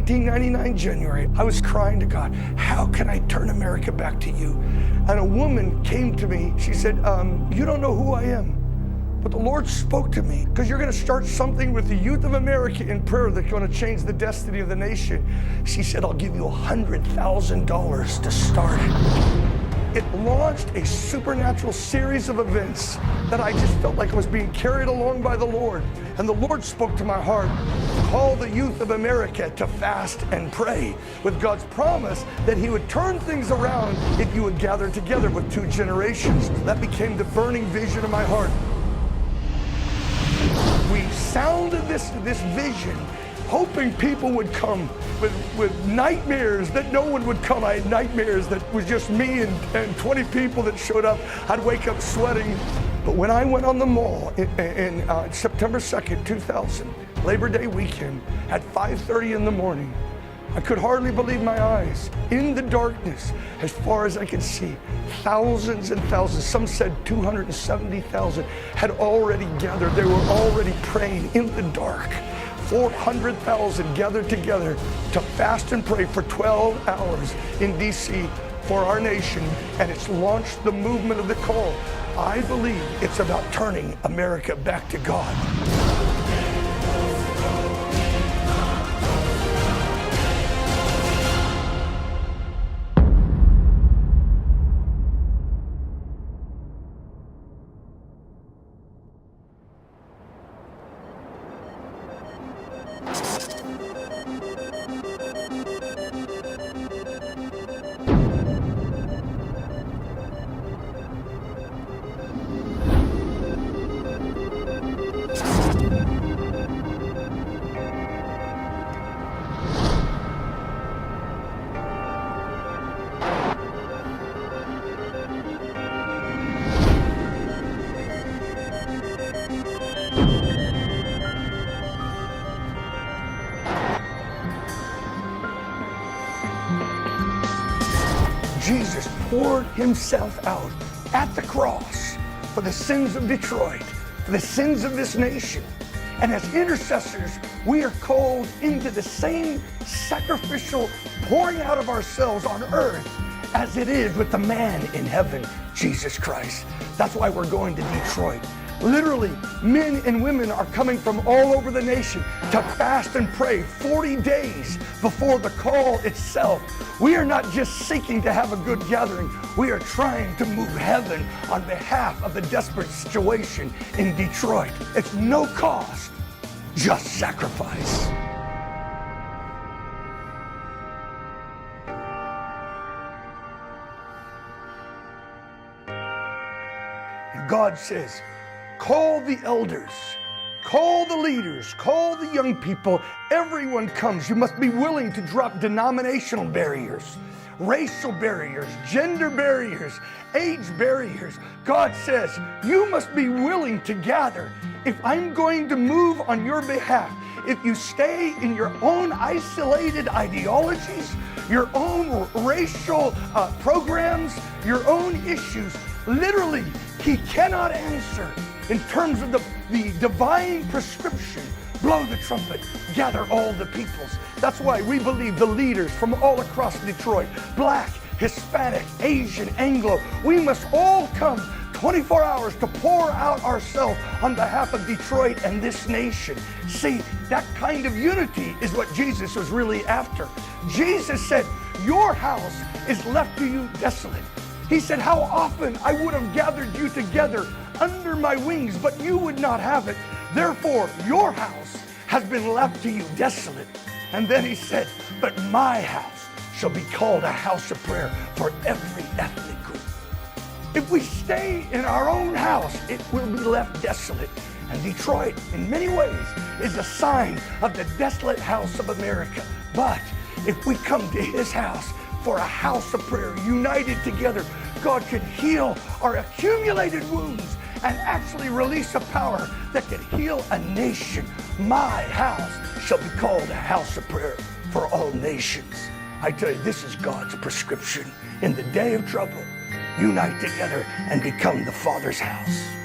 1999 January, I was crying to God, how can I turn America back to you? And a woman came to me. She said, you don't know who I am. But the Lord spoke to me, because you're going to start something with the youth of America in prayer that's going to change the destiny of the nation. She said, I'll give you $100,000 to start it. It launched a supernatural series of events that I just felt like I was being carried along by the Lord. And the Lord spoke to my heart, call the youth of America to fast and pray, with God's promise that He would turn things around if you would gather together with two generations. That became the burning vision of my heart. We sounded this vision, hoping people would come with nightmares that no one would come. I had nightmares that was just me and 20 people that showed up. I'd wake up sweating. But when I went on the mall in September 2nd, 2000, Labor Day weekend, at 5:30 in the morning, I could hardly believe my eyes. In the darkness, as far as I could see, thousands and thousands, some said 270,000, had already gathered. They were already praying in the dark. 400,000 gathered together to fast and pray for 12 hours in DC for our nation, and it's launched the movement of the call. I believe it's about turning America back to God. Jesus poured Himself out at the cross for the sins of Detroit, for the sins of this nation. And as intercessors, we are called into the same sacrificial pouring out of ourselves on earth as it is with the man in heaven, Jesus Christ. That's why we're going to Detroit. Literally, men and women are coming from all over the nation to fast and pray 40 days before the call itself. We are not just seeking to have a good gathering. We are trying to move heaven on behalf of the desperate situation in Detroit. It's no cost, just sacrifice. And God says, call the elders, call the leaders, call the young people. Everyone comes. You must be willing to drop denominational barriers, racial barriers, gender barriers, age barriers. God says, you must be willing to gather. If I'm going to move on your behalf, if you stay in your own isolated ideologies, your own racial programs, your own issues, literally, He cannot answer. In terms of the divine prescription, blow the trumpet, gather all the peoples. That's why we believe the leaders from all across Detroit, Black, Hispanic, Asian, Engle, we must all come 24 hours to pour out ourselves on behalf of Detroit and this nation. See, that kind of unity is what Jesus was really after. Jesus said, your house is left to you desolate. He said, how often I would have gathered you together under my wings, but you would not have it. Therefore, your house has been left to you desolate. And then He said, but my house shall be called a house of prayer for every ethnic group. If we stay in our own house, it will be left desolate. And Detroit, in many ways, is a sign of the desolate house of America. But if we come to His house for a house of prayer, united together, God can heal our accumulated wounds and actually release a power that can heal a nation. My house shall be called a house of prayer for all nations. I tell you, this is God's prescription. In the day of trouble, unite together and become the Father's house.